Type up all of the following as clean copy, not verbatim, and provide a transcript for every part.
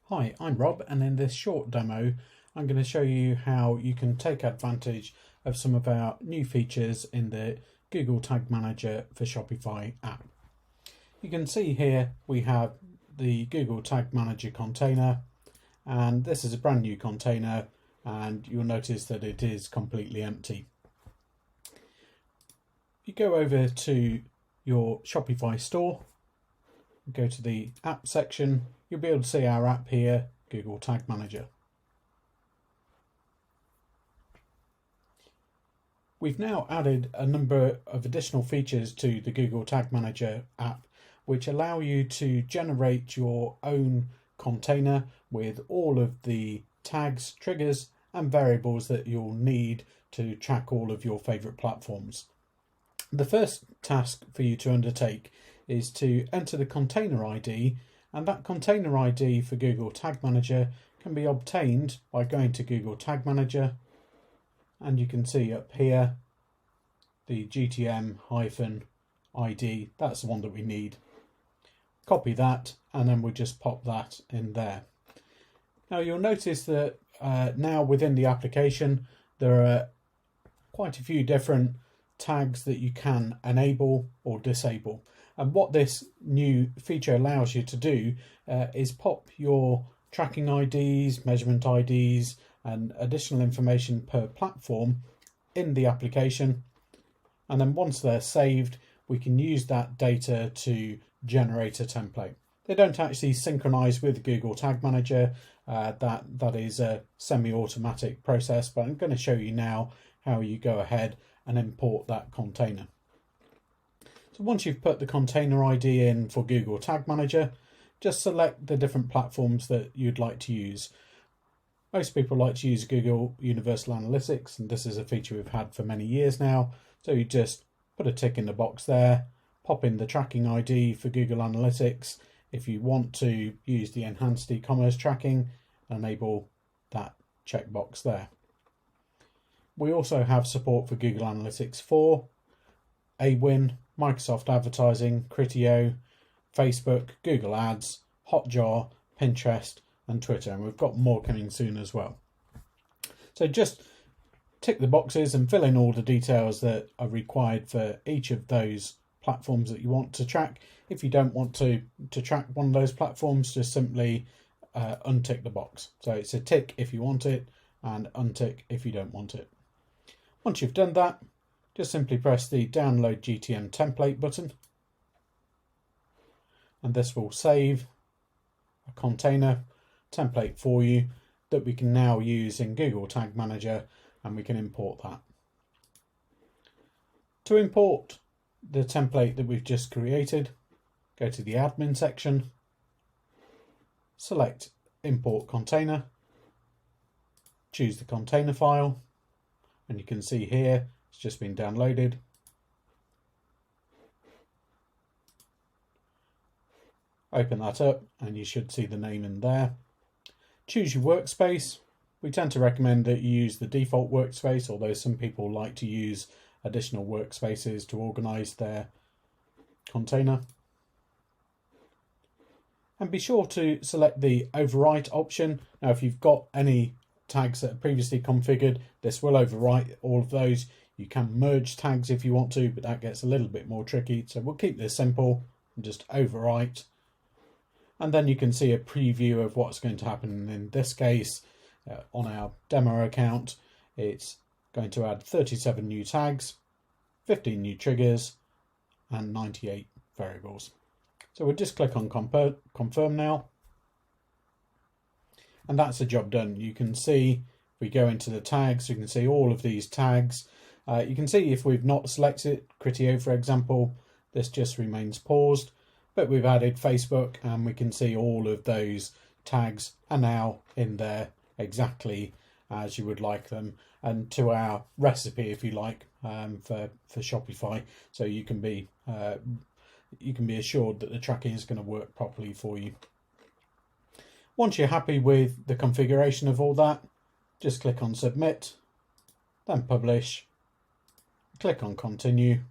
Hi, I'm Rob, and in this short demo I'm going to show you how you can take advantage of some of our new features in the Google Tag Manager for Shopify app. You can see here we have the Google Tag Manager container, and this is a brand new container, and you'll notice that it is completely empty. You go over to your Shopify store, go to the app section, you'll be able to see our app here, Google Tag Manager. We've now added a number of additional features to the Google Tag Manager app, which allow you to generate your own container with all of the tags, triggers, and variables that you'll need to track all of your favorite platforms. The first task for you to undertake is to enter the container ID, and that container ID for Google Tag Manager can be obtained by going to Google Tag Manager, and you can see up here the GTM-ID, that's the one that we need. Copy that, and then we'll just pop that in there. Now you'll notice that now within the application there are quite a few different tags that you can enable or disable. And what this new feature allows you to do is pop your tracking IDs, measurement IDs, and additional information per platform in the application. And then once they're saved, we can use that data to generate a template. They don't actually synchronize with Google Tag Manager. That is a semi-automatic process, but I'm going to show you now how you go ahead and import that container. So once you've put the container ID in for Google Tag Manager, just select the different platforms that you'd like to use. Most people like to use Google Universal Analytics, and this is a feature we've had for many years now. So you just put a tick in the box there, pop in the tracking ID for Google Analytics. If you want to use the enhanced e-commerce tracking, enable that checkbox there. We also have support for Google Analytics 4, Awin, Microsoft Advertising, Criteo, Facebook, Google Ads, Hotjar, Pinterest, and Twitter, and we've got more coming soon as well. So just tick the boxes and fill in all the details that are required for each of those platforms that you want to track. If you don't want to track one of those platforms, just simply untick the box. So it's a tick if you want it and untick if you don't want it. Once you've done that, just simply press the Download GTM Template button, and this will save a container template for you that we can now use in Google Tag Manager, and we can import that. To import the template that we've just created, go to the admin section, select Import Container, choose the container file, and you can see here it's just been downloaded. Open that up and you should see the name in there. Choose your workspace. We tend to recommend that you use the default workspace, although some people like to use additional workspaces to organize their container. And be sure to select the Overwrite option. Now if you've got any tags that are previously configured, this will overwrite all of those. You can merge tags if you want to, but that gets a little bit more tricky. So we'll keep this simple and just overwrite. And then you can see a preview of what's going to happen in this case. On our demo account, it's going to add 37 new tags, 15 new triggers, and 98 variables. So we'll just click on confirm now. And that's the job done. You can see, if we go into the tags, you can see all of these tags. You can see if we've not selected Criteo, for example, this just remains paused, but we've added Facebook and we can see all of those tags are now in there exactly as you would like them, and to our recipe, if you like, for Shopify. So you can be assured that the tracking is going to work properly for you. Once you're happy with the configuration of all that, just click on Submit, then Publish, click on Continue,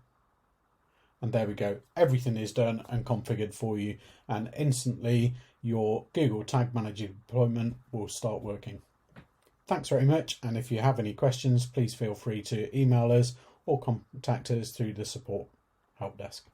And there we go. Everything is done and configured for you, and instantly your Google Tag Manager deployment will start working. Thanks very much. And if you have any questions, please feel free to email us or contact us through the support help desk.